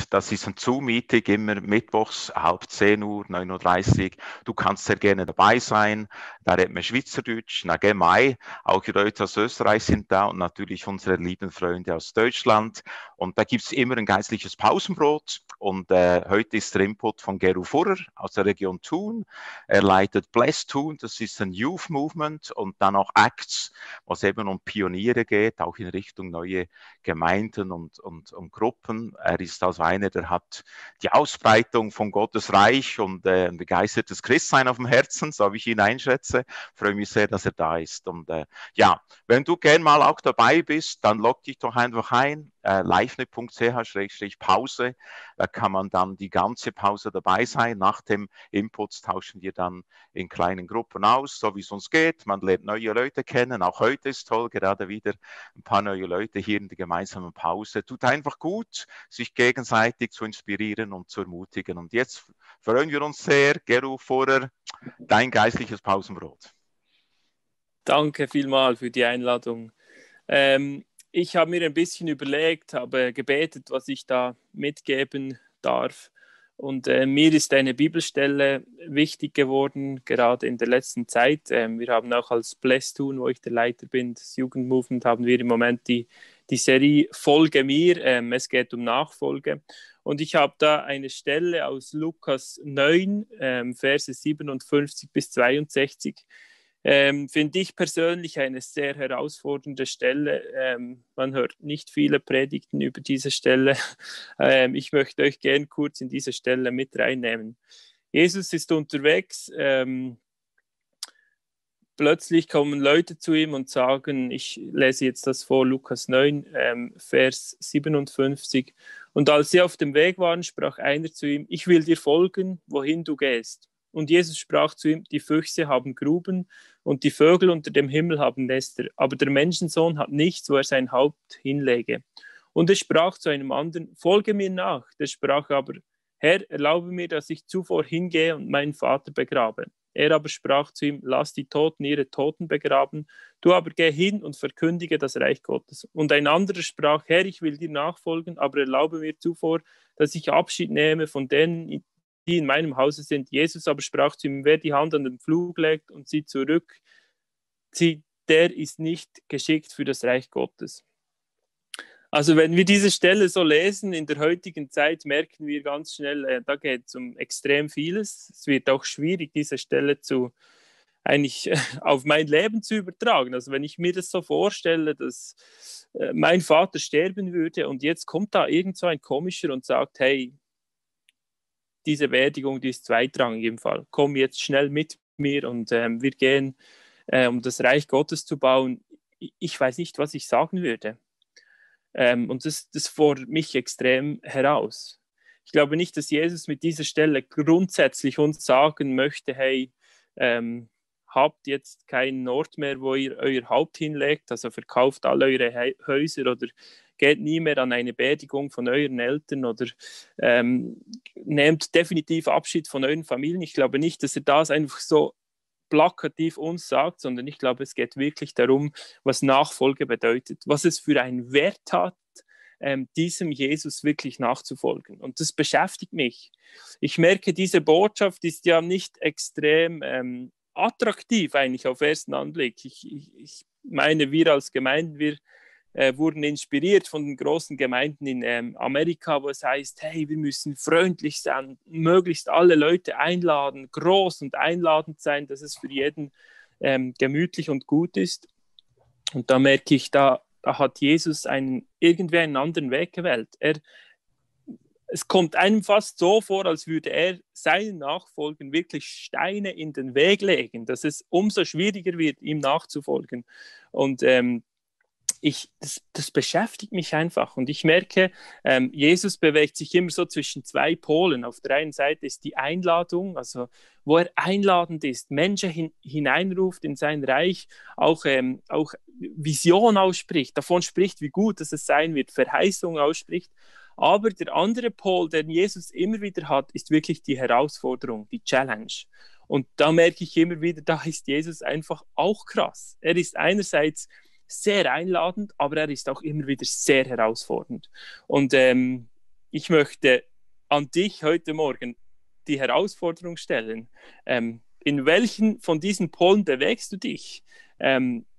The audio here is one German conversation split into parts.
das ist ein Zoom-Meeting, immer mittwochs, 9:30 Uhr, 9:30 Uhr. Du kannst sehr gerne dabei sein. Da reden wir Schweizerdeutsch, Mai. Auch die Leute aus Österreich sind da und natürlich unsere lieben Freunde aus Deutschland. Und da gibt es immer ein geistliches Pausenbrot. Und heute ist der Input von Gero Furrer aus der Region Thun. Er leitet Bless Thun, das ist ein Youth Movement, und dann auch Acts, was eben um Pioniere geht, auch in Richtung neue Gemeinden und Gruppen. Er ist also einer, der hat die Ausbreitung von Gottes Reich und ein begeistertes Christsein auf dem Herzen, so wie ich ihn einschätze. Ich freue mich sehr, dass er da ist. Und ja, wenn du gern mal auch dabei bist, dann log dich doch einfach ein, livenet.ch/pause. Da kann man dann die ganze Pause dabei sein. Nach dem Inputs tauschen wir dann in kleinen Gruppen aus, so wie es uns geht. Man lernt neue Leute kennen. Auch heute ist toll, gerade wieder ein paar neue Leute hier in der gemeinsamen Pause. Tut einfach gut, sich gegenseitig zu inspirieren und zu ermutigen. Und jetzt freuen wir uns sehr, Gero Furrer, dein geistliches Pausenbrot. Danke vielmals für die Einladung. Ich habe mir ein bisschen überlegt, habe gebetet, was ich da mitgeben darf. Und mir ist eine Bibelstelle wichtig geworden, gerade in der letzten Zeit. Wir haben auch als Bless Thun, wo ich der Leiter bin, des Jugendmovement, haben wir im Moment die Serie Folge mir. Es geht um Nachfolge. Und ich habe da eine Stelle aus Lukas 9, Verse 57 bis 62. Finde ich persönlich eine sehr herausfordernde Stelle. Man hört nicht viele Predigten über diese Stelle. Ich möchte euch gern kurz in diese Stelle mit reinnehmen. Jesus ist unterwegs. Plötzlich kommen Leute zu ihm und sagen, ich lese jetzt das vor, Lukas 9, Vers 57. Und als sie auf dem Weg waren, sprach einer zu ihm, ich will dir folgen, wohin du gehst. Und Jesus sprach zu ihm, die Füchse haben Gruben und die Vögel unter dem Himmel haben Nester, aber der Menschensohn hat nichts, wo er sein Haupt hinlege. Und er sprach zu einem anderen, folge mir nach. Der sprach aber, Herr, erlaube mir, dass ich zuvor hingehe und meinen Vater begrabe. Er aber sprach zu ihm, lass die Toten ihre Toten begraben, du aber geh hin und verkündige das Reich Gottes. Und ein anderer sprach, Herr, ich will dir nachfolgen, aber erlaube mir zuvor, dass ich Abschied nehme von denen, die in meinem Hause sind. Jesus aber sprach zu ihm, wer die Hand an den Pflug legt und sie zurückzieht, der ist nicht geschickt für das Reich Gottes. Also wenn wir diese Stelle so lesen in der heutigen Zeit, merken wir ganz schnell, da geht es um extrem vieles. Es wird auch schwierig, diese Stelle eigentlich auf mein Leben zu übertragen. Also wenn ich mir das so vorstelle, dass mein Vater sterben würde und jetzt kommt da irgend so ein Komischer und sagt, hey, diese Beerdigung, die ist zweitrangig im Fall. Komm jetzt schnell mit mir und wir gehen, um das Reich Gottes zu bauen. Ich weiß nicht, was ich sagen würde. Und das fordert mich extrem heraus. Ich glaube nicht, dass Jesus mit dieser Stelle grundsätzlich uns sagen möchte, hey, habt jetzt keinen Ort mehr, wo ihr euer Haupt hinlegt, also verkauft alle eure Häuser oder geht nie mehr an eine Beerdigung von euren Eltern oder nehmt definitiv Abschied von euren Familien. Ich glaube nicht, dass er das einfach so plakativ uns sagt, sondern ich glaube, es geht wirklich darum, was Nachfolge bedeutet, was es für einen Wert hat, diesem Jesus wirklich nachzufolgen. Und das beschäftigt mich. Ich merke, diese Botschaft ist ja nicht extrem attraktiv eigentlich auf ersten Anblick. Ich meine, wir als Gemeinden, wir wurden inspiriert von den großen Gemeinden in Amerika, wo es heißt, hey, wir müssen freundlich sein, möglichst alle Leute einladen, groß und einladend sein, dass es für jeden gemütlich und gut ist. Und da merke ich, da hat Jesus irgendwie einen anderen Weg gewählt. Es kommt einem fast so vor, als würde er seinen Nachfolgern wirklich Steine in den Weg legen, dass es umso schwieriger wird, ihm nachzufolgen. Und das beschäftigt mich einfach. Und ich merke, Jesus bewegt sich immer so zwischen zwei Polen. Auf der einen Seite ist die Einladung, also wo er einladend ist, Menschen hineinruft in sein Reich, auch Vision ausspricht, davon spricht, wie gut es sein wird, Verheißung ausspricht. Aber der andere Pol, den Jesus immer wieder hat, ist wirklich die Herausforderung, die Challenge. Und da merke ich immer wieder, da ist Jesus einfach auch krass. Er ist einerseits sehr einladend, aber er ist auch immer wieder sehr herausfordernd. Und ich möchte an dich heute Morgen die Herausforderung stellen. In welchen von diesen Polen bewegst du dich?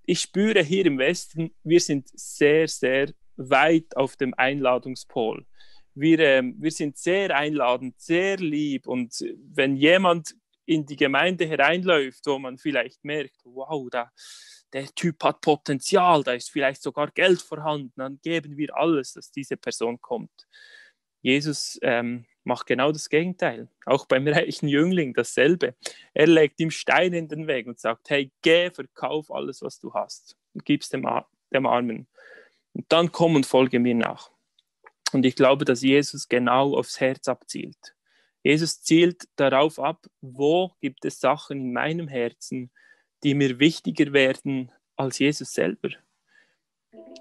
Ich spüre hier im Westen, wir sind sehr, sehr weit auf dem Einladungspol. Wir sind sehr einladend, sehr lieb, und wenn jemand in die Gemeinde hereinläuft, wo man vielleicht merkt, wow, der Typ hat Potenzial, da ist vielleicht sogar Geld vorhanden, dann geben wir alles, dass diese Person kommt. Jesus macht genau das Gegenteil. Auch beim reichen Jüngling dasselbe. Er legt ihm Steine in den Weg und sagt, hey, geh, verkauf alles, was du hast und gib's dem Armen. Und dann komm und folge mir nach. Und ich glaube, dass Jesus genau aufs Herz abzielt. Jesus zielt darauf ab, wo gibt es Sachen in meinem Herzen, die mir wichtiger werden als Jesus selber.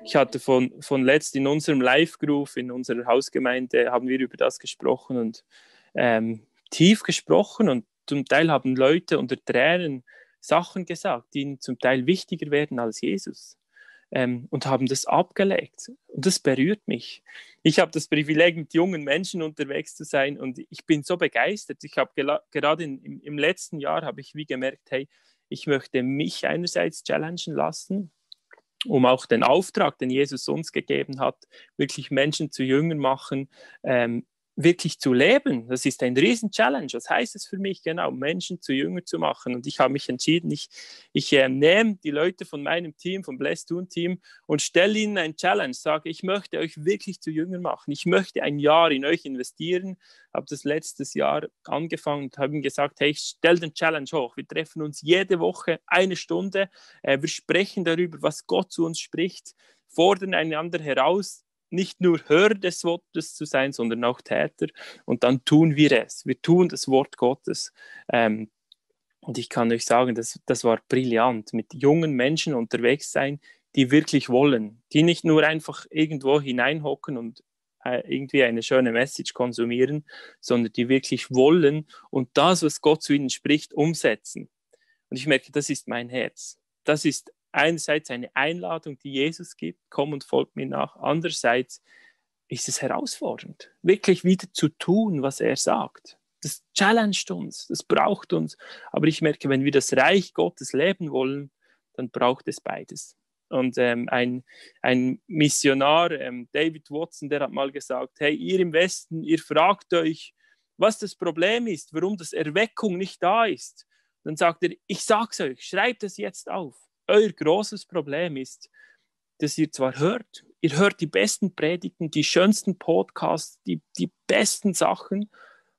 Ich hatte von letzt in unserem Live-Groove, in unserer Hausgemeinde, haben wir über das gesprochen und tief gesprochen, und zum Teil haben Leute unter Tränen Sachen gesagt, die ihnen zum Teil wichtiger werden als Jesus, und haben das abgelegt. Und das berührt mich. Ich habe das Privileg, mit jungen Menschen unterwegs zu sein, und ich bin so begeistert. Ich habe gerade im letzten Jahr habe ich wie gemerkt, hey, ich möchte mich einerseits challengen lassen, um auch den Auftrag, den Jesus uns gegeben hat, wirklich Menschen zu Jüngern machen, wirklich zu leben. Das ist ein Riesen-Challenge. Was heißt es für mich? Genau, Menschen zu Jüngern zu machen. Und ich habe mich entschieden, ich nehme die Leute von meinem Team, vom Blessed Tun Team, und stelle ihnen ein Challenge, sage, ich möchte euch wirklich zu Jüngern machen. Ich möchte ein Jahr in euch investieren. Habe das letztes Jahr angefangen und habe ihm gesagt, hey, ich stelle den Challenge hoch. Wir treffen uns jede Woche 1 Stunde. Wir sprechen darüber, was Gott zu uns spricht, fordern einander heraus, nicht nur Hörer des Wortes zu sein, sondern auch Täter. Und dann tun wir es. Wir tun das Wort Gottes. Und ich kann euch sagen, das war brillant, mit jungen Menschen unterwegs sein, die wirklich wollen, die nicht nur einfach irgendwo hineinhocken und irgendwie eine schöne Message konsumieren, sondern die wirklich wollen und das, was Gott zu ihnen spricht, umsetzen. Und ich merke, das ist mein Herz. Das ist einerseits eine Einladung, die Jesus gibt, komm und folg mir nach. Andererseits ist es herausfordernd, wirklich wieder zu tun, was er sagt. Das challenged uns, das braucht uns. Aber ich merke, wenn wir das Reich Gottes leben wollen, dann braucht es beides. Und ein Missionar, David Watson, der hat mal gesagt, hey, ihr im Westen, ihr fragt euch, was das Problem ist, warum das Erweckung nicht da ist. Dann sagt er, ich sag's euch, schreibt es jetzt auf. Euer großes Problem ist, dass ihr zwar hört, ihr hört die besten Predigten, die schönsten Podcasts, die besten Sachen,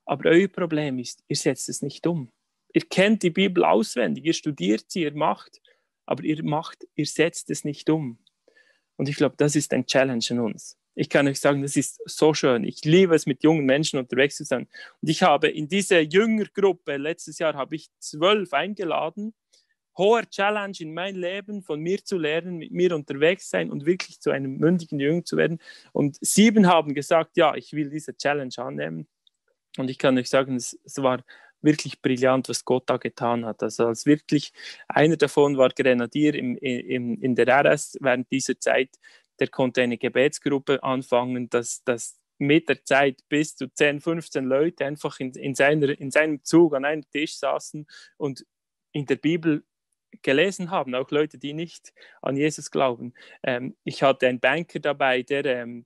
aber euer Problem ist, ihr setzt es nicht um. Ihr kennt die Bibel auswendig, ihr studiert sie, ihr macht, aber ihr setzt es nicht um. Und ich glaube, das ist ein Challenge an uns. Ich kann euch sagen, das ist so schön. Ich liebe es, mit jungen Menschen unterwegs zu sein. Und ich habe in diese Jüngergruppe, letztes Jahr habe ich 12 eingeladen, hoher Challenge in mein Leben, von mir zu lernen, mit mir unterwegs sein und wirklich zu einem mündigen Jünger zu werden. Und 7 haben gesagt, ja, ich will diese Challenge annehmen. Und ich kann euch sagen, es war wirklich brillant, was Gott da getan hat. Also als wirklich, einer davon war Grenadier in der RS während dieser Zeit, der konnte eine Gebetsgruppe anfangen, dass mit der Zeit bis zu 10, 15 Leute einfach in seinem Zug an einem Tisch saßen und in der Bibel gelesen haben, auch Leute, die nicht an Jesus glauben. Ich hatte einen Banker dabei, der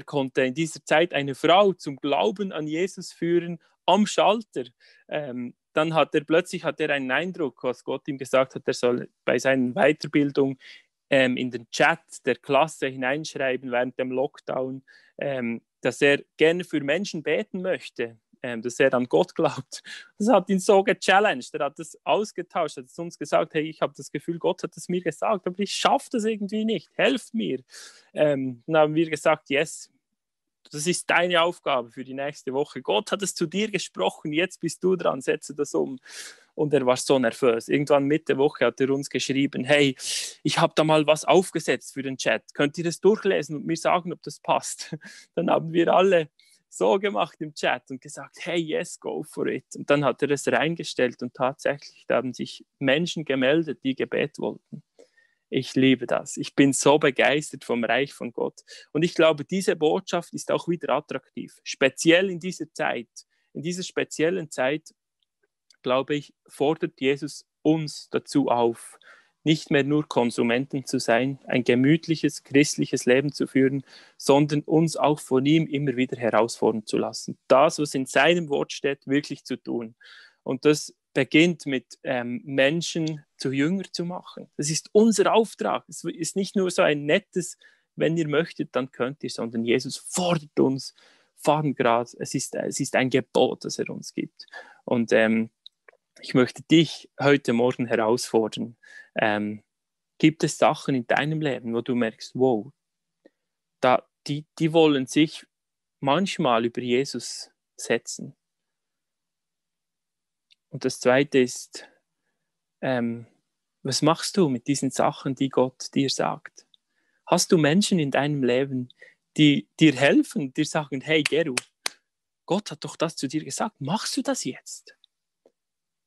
konnte in dieser Zeit eine Frau zum Glauben an Jesus führen am Schalter. Dann hat er plötzlich einen Eindruck, was Gott ihm gesagt hat, er soll bei seiner Weiterbildung in den Chat der Klasse hineinschreiben während dem Lockdown, dass er gerne für Menschen beten möchte, dass er an Gott glaubt. Das hat ihn so gechallenged, er hat das ausgetauscht, hat es uns gesagt, hey, ich habe das Gefühl, Gott hat es mir gesagt, aber ich schaffe das irgendwie nicht, helft mir. Dann haben wir gesagt, yes, das ist deine Aufgabe für die nächste Woche. Gott hat es zu dir gesprochen, jetzt bist du dran, setze das um. Und er war so nervös. Irgendwann Mitte Woche hat er uns geschrieben, hey, ich habe da mal was aufgesetzt für den Chat. Könnt ihr das durchlesen und mir sagen, ob das passt? Dann haben wir alle so gemacht im Chat und gesagt, hey, yes, go for it. Und dann hat er es reingestellt und tatsächlich, da haben sich Menschen gemeldet, die Gebet wollten. Ich liebe das. Ich bin so begeistert vom Reich von Gott. Und ich glaube, diese Botschaft ist auch wieder attraktiv. Speziell in dieser Zeit. In dieser speziellen Zeit, glaube ich, fordert Jesus uns dazu auf, nicht mehr nur Konsumenten zu sein, ein gemütliches, christliches Leben zu führen, sondern uns auch von ihm immer wieder herausfordern zu lassen. Das, was in seinem Wort steht, wirklich zu tun. Und das beginnt mit Menschen zu Jünger zu machen. Das ist unser Auftrag. Es ist nicht nur so ein nettes, wenn ihr möchtet, dann könnt ihr, sondern Jesus fordert uns, fahren gerade. Es ist ein Gebot, das er uns gibt. Und ich möchte dich heute Morgen herausfordern. Gibt es Sachen in deinem Leben, wo du merkst, wow, die wollen sich manchmal über Jesus setzen? Und das Zweite ist, was machst du mit diesen Sachen, die Gott dir sagt? Hast du Menschen in deinem Leben, die dir helfen, dir sagen, hey Geru, Gott hat doch das zu dir gesagt, machst du das jetzt?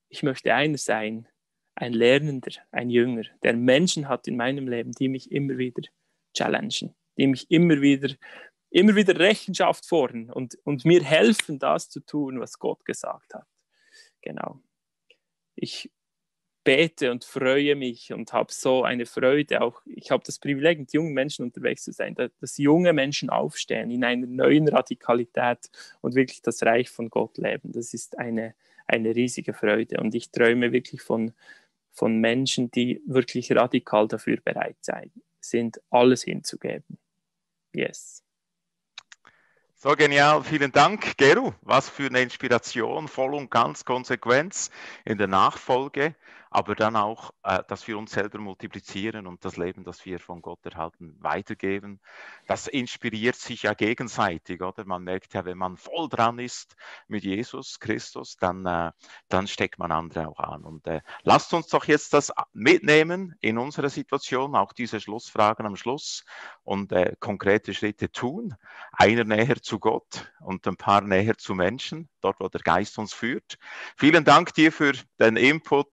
Ich möchte einer sein, ein Lernender, ein Jünger, der Menschen hat in meinem Leben, die mich immer wieder challengen, die mich immer wieder Rechenschaft fordern und mir helfen, das zu tun, was Gott gesagt hat. Genau. Ich bete und freue mich und habe so eine Freude. Auch ich habe das Privileg, mit jungen Menschen unterwegs zu sein, dass junge Menschen aufstehen in einer neuen Radikalität und wirklich das Reich von Gott leben. Das ist eine riesige Freude. Und ich träume wirklich von Menschen, die wirklich radikal dafür bereit sind, alles hinzugeben. Yes. So genial, vielen Dank, Geru. Was für eine Inspiration, voll und ganz Konsequenz in der Nachfolge, aber dann auch, dass wir uns selber multiplizieren und das Leben, das wir von Gott erhalten, weitergeben. Das inspiriert sich ja gegenseitig, oder? Man merkt ja, wenn man voll dran ist mit Jesus Christus, dann steckt man andere auch an. Und lasst uns doch jetzt das mitnehmen in unserer Situation, auch diese Schlussfragen am Schluss und konkrete Schritte tun. Einer näher zu Gott und ein paar näher zu Menschen, dort wo der Geist uns führt. Vielen Dank dir für den Input